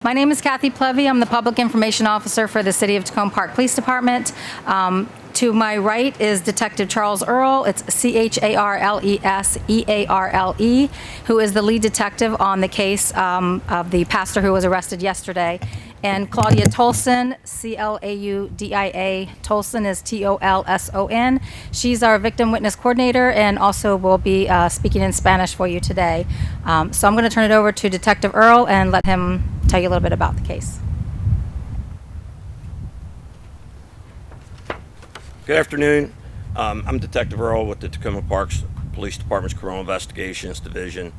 My name is Kathy Plevy. I'm the Public Information Officer for the City of Takoma Park Police Department. To my right is Detective Charles Earle. It's Charles, who is the lead detective on the case of the pastor who was arrested yesterday. And Claudia Tolson, Claudia Tolson is Tolson. She's our victim witness coordinator and also will be speaking in Spanish for you today. So I'm going to turn it over to Detective Earle and let him tell you a little bit about the case. Good afternoon. I'm Detective Earle with the Takoma Park Police Department's Criminal Investigations Division.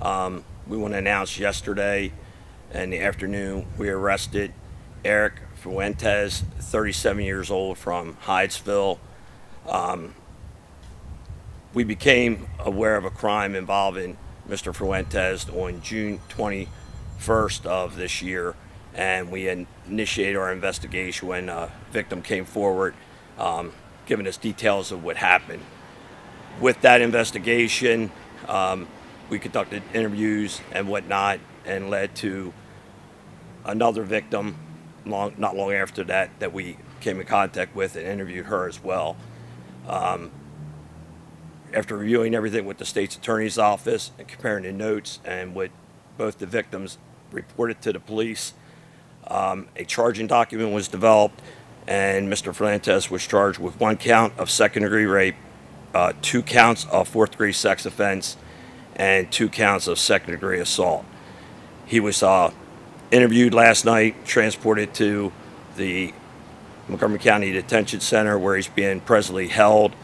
We want to announce yesterday in the afternoon we arrested Eric Fuentes, 37 years old, from Hydesville. We became aware of a crime involving Mr. Fuentes on June 21st of this year, and we initiated our investigation when a victim came forward giving us details of what happened. With that investigation, we conducted interviews and whatnot, and led to another victim not long after that we came in contact with and interviewed her as well. After reviewing everything with the state's attorney's office and comparing the notes and what both the victims reported to the police, a charging document was developed, and Mr. Fuentes was charged with 1 count of second-degree rape, 2 counts of fourth-degree sex offense, and 2 counts of second-degree assault. He was interviewed last night, transported to the Montgomery County Detention Center, where he's being presently held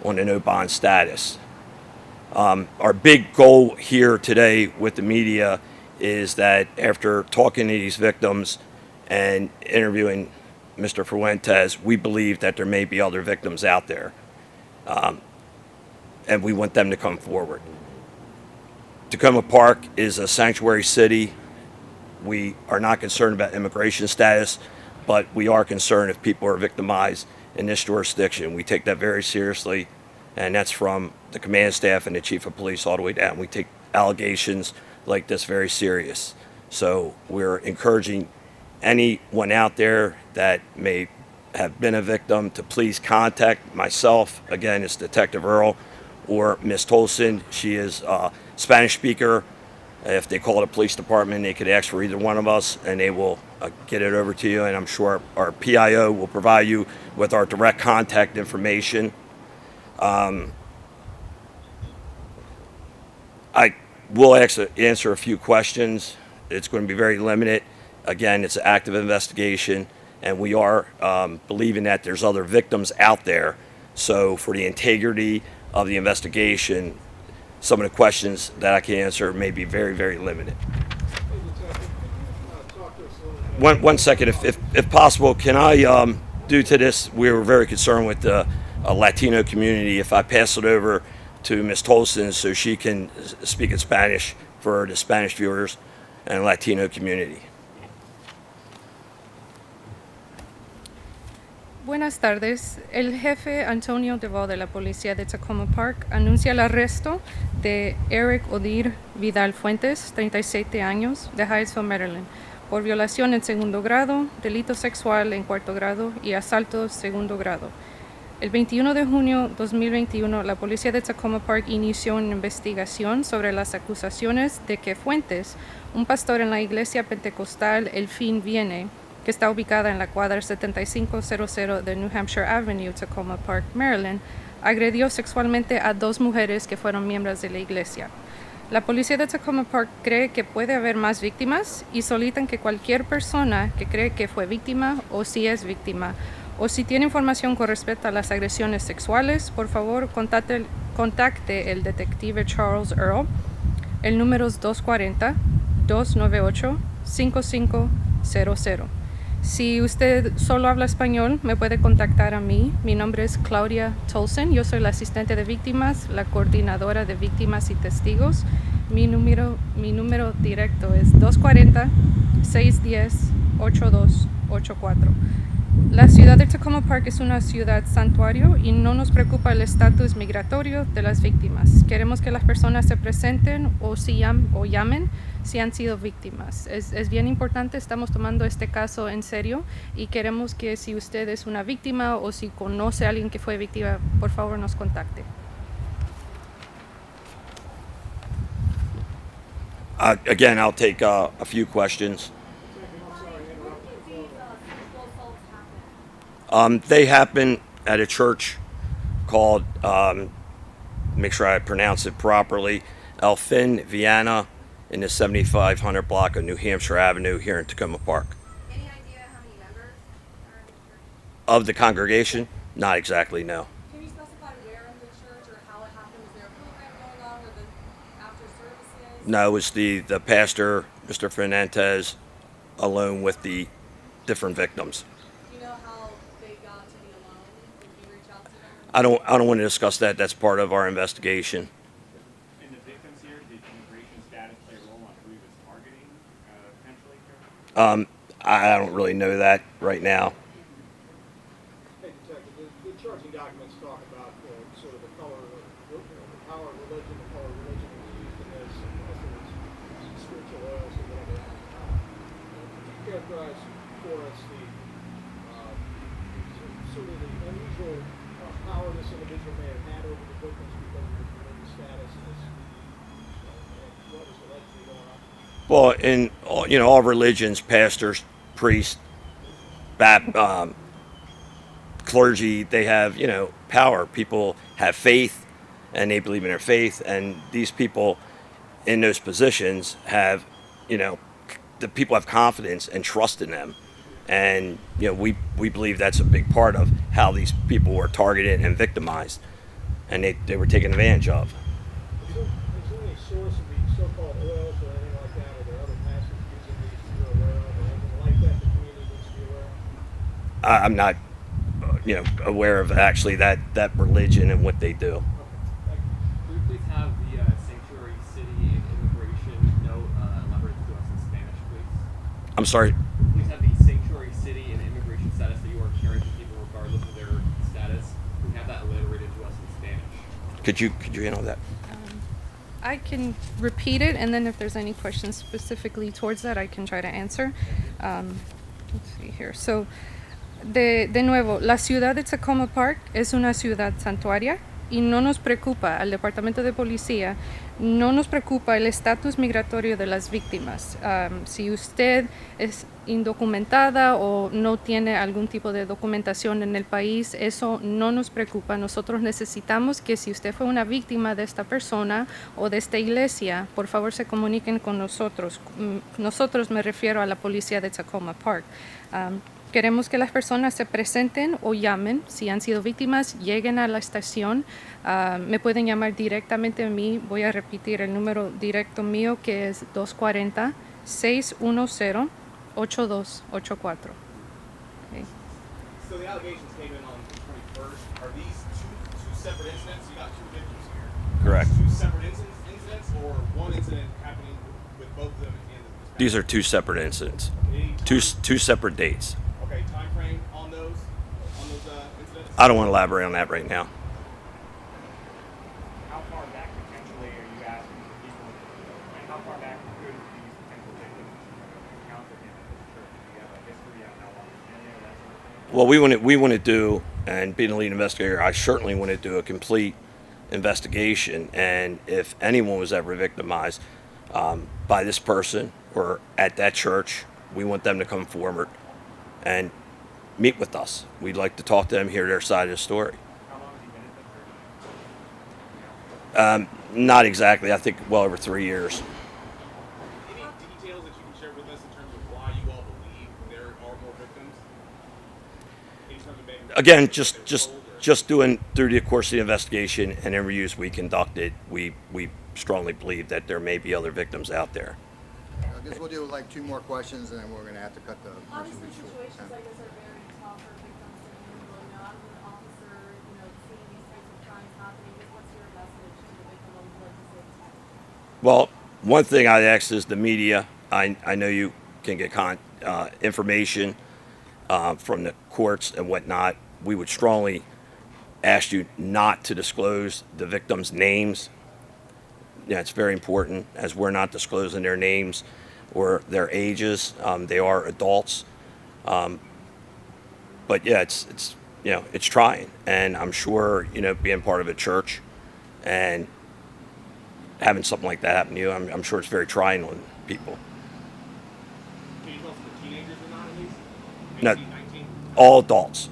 on a no bond status. Our big goal here today with the media is that after talking to these victims and interviewing Mr. Fuentes, we believe that there may be other victims out there, and we want them to come forward. Takoma Park is a sanctuary city. We are not concerned about immigration status, but we are concerned if people are victimized in this jurisdiction. We take that very seriously, and that's from the command staff and the chief of police all the way down. We take allegations like this very serious. So we're encouraging anyone out there that may have been a victim to please contact myself. Again, it's Detective Earle, or Ms. Tolson. She is a Spanish speaker. If they call the police department, they could ask for either one of us, and they will get it over to you. And I'm sure our PIO will provide you with our direct contact information. I will answer a few questions. It's going to be very limited. Again, it's an active investigation, and we are believing that there's other victims out there. So for the integrity of the investigation, some of the questions that I can answer may be very, very limited. One second, if possible, can I, due to this, we were very concerned with the Latino community, if I pass it over to Ms. Tolson so she can speak in Spanish for the Spanish viewers and Latino community. Buenas tardes. El jefe Antonio DeVoe de la Policía de Takoma Park anuncia el arresto de Eric Odir Vidal Fuentes, 37 años, de Hydesville, Maryland, por violación en segundo grado, delito sexual en cuarto grado y asalto segundo grado. El 21 de junio de 2021, la Policía de Takoma Park inició una investigación sobre las acusaciones de que Fuentes, un pastor en la iglesia pentecostal El Fin Viene, que está ubicada en la cuadra 7500 de New Hampshire Avenue, Takoma Park, Maryland, agredió sexualmente a 2 mujeres que fueron miembros de la iglesia. La policía de Takoma Park cree que puede haber más víctimas y solicitan que cualquier persona que cree que fue víctima o si es víctima o si tiene información con respecto a las agresiones sexuales, por favor contacte el detective Charles Earle. El número es 240-298-5500. Si usted solo habla español, me puede contactar a mí. Mi nombre es Claudia Tolson. Yo soy la asistente de víctimas, la coordinadora de víctimas y testigos. Mi número directo es 240-610-8284. La ciudad de Takoma Park es una ciudad santuario y no nos preocupa el estatus migratorio de las víctimas. Queremos que las personas se presenten o llamen si han sido víctimas. Es bien importante, estamos tomando este caso en serio y queremos que si usted es una víctima o si conoce a alguien que fue víctima, por favor nos contacte. Again, I'll take a few questions. They happen at a church called, make sure I pronounce it properly, Elfin Vienna in the 7500 block of New Hampshire Avenue here in Takoma Park. Any idea how many members are in the church? Of the congregation? Not exactly, no. Can you specify where in the church or how it happened? Was there a program going on with the after services? No, it was the pastor, Mr. Fernandez, alone with the different victims. Do you know how they got to be alone? Did you reach out to them? I don't want to discuss that. That's part of our investigation. In the victims here, did immigration status play a role on who he was targeting potentially here? I don't really know that right now. Hey, Detective, the charging documents talk about sort of the color, the power of religion, the color of religion is used in this, and also it's spiritual oils or whatever. Could you characterize for us the sort of the unusual power this individual may have had over the victims because of his religious status and what was allegedly going on? Well, in all religions, pastors, priests, clergy, they have power. People have faith, and they believe in their faith. And these people in those positions have, the people have confidence and trust in them. And we believe that's a big part of how these people were targeted and victimized, and they were taken advantage of. Is there any source of the so-called oils or anything like that? Are there other pastors using these that you're aware of, or anything like that the community needs to be aware of? I'm not, aware of actually that religion and what they do. Thank you. Could we please have the sanctuary city and immigration note elaborated to us in Spanish, please? I'm sorry. Please have the sanctuary city and immigration status that you are caring for people regardless of their status. Can we have that elaborated to us in Spanish? Could you handle that? I can repeat it, and then if there's any questions specifically towards that, I can try to answer. Let's see here. So, de nuevo, la ciudad de Takoma Park es una ciudad santuaria y no nos preocupa, al Departamento de Policía, no nos preocupa el estatus migratorio de las víctimas. Si usted es indocumentada o no tiene algún tipo de documentación en el país, eso no nos preocupa. Nosotros necesitamos que si usted fue una víctima de esta persona o de esta iglesia, por favor se comuniquen con nosotros. Nosotros me refiero a la policía de Takoma Park. Queremos que las personas se presenten o llamen. Si han sido víctimas, lleguen a la estación. Me pueden llamar directamente a mí. Voy a repetir el número directo mío, que es 240-610-8284. Okay. So the allegations came in on the 21st. Are these two separate incidents? You got two victims here. Correct. Two separate incidents, or one incident happening with both of them at the end of this? These are two separate incidents, Any two time- separate dates. Okay, time frame on those incidents? I don't want to elaborate on that right now. How far back potentially are you asking for people, and how far back could these potential victims encounter him at this church? Do you have a history on how long he's been there, that sort of thing? Well, we want to do, and being the lead investigator, I certainly want to do a complete investigation. And if anyone was ever victimized by this person or at that church, we want them to come forward and meet with us. We'd like to talk to them, hear their side of the story. How long has he been at that church? Not exactly. I think well over 3 years. Any details that you can share with us in terms of why you all believe there are more victims? In terms of maybe Again, just doing through the course of the investigation and interviews we conducted, we strongly believe that there may be other victims out there. I guess we'll do like two more questions, and then we're going to have to cut the portion Obviously, short. situations like this are very tough for victims to handle. Now, as an officer, seeing these types of crimes happening, what's your message to the victim of what to say to them? Well, one thing I'd ask is the media. I know you can get information from the courts and whatnot. We would strongly ask you not to disclose the victims' names. yeah, it's very important as we're not disclosing their names or their ages. They are adults. But yeah, it's you know, it's trying, and I'm sure, you know, being part of a church and having something like that happen to you, I'm sure it's very trying on people. Can you tell us if the teenagers are not at least? No. 18, 19? All adults.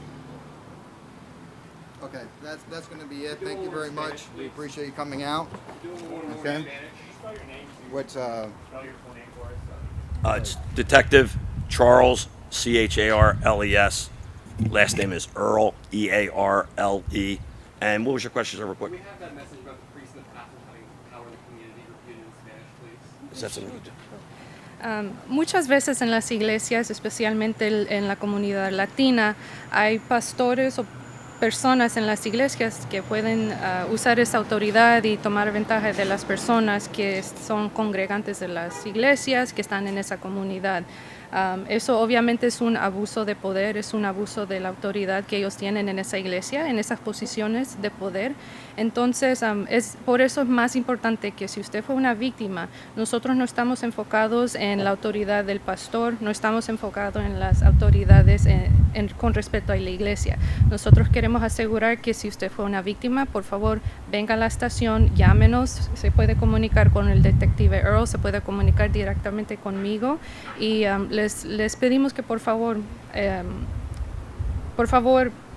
Okay, that's gonna be it. Thank you very much. We appreciate you coming out. Do a little more in Okay. Spanish. Spell your name. What's, Spell your full name for us. It's Detective Charles, Charles. Last name is Earle, Earle. And what was your question, sir, real quick? We have that message about the priest and the pastor having power in the community repeated in Spanish, please. Is that something you do? Muchas veces en las iglesias, especialmente en la comunidad latina, hay pastores o personas en las iglesias que pueden usar esa autoridad y tomar ventaja de las personas que son congregantes de las iglesias, que están en esa comunidad. Eso obviamente es un abuso de poder, es un abuso de la autoridad que ellos tienen en esa iglesia, en esas posiciones de poder. Entonces, por eso es más importante que si usted fue una víctima, nosotros no estamos enfocados en la autoridad del pastor, no estamos enfocados en las autoridades con respecto a la iglesia. Nosotros queremos asegurar que si usted fue una víctima, por favor, venga a la estación, llámenos, se puede comunicar con el detective Earl, se puede comunicar directamente conmigo y les pedimos que por favor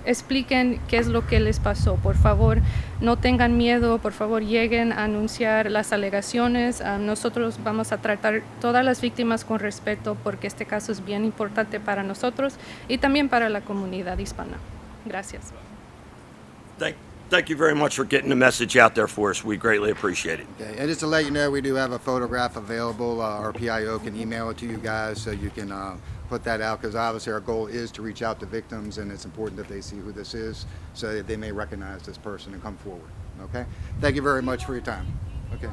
expliquen qué es lo que les pasó. Por favor, no tengan miedo, por favor lleguen a anunciar las alegaciones. Nosotros vamos a tratar todas las víctimas con respeto porque este caso es bien importante para nosotros y también para la comunidad hispana. Gracias. Thank you very much for getting the message out there for us. We greatly appreciate it. okay, and just to let you know, we do have a photograph available. Our PIO can email it to you guys so you can put that out, because obviously our goal is to reach out to victims, and it's important that they see who this is so that they may recognize this person and come forward. Okay? Thank you very much for your time. Okay.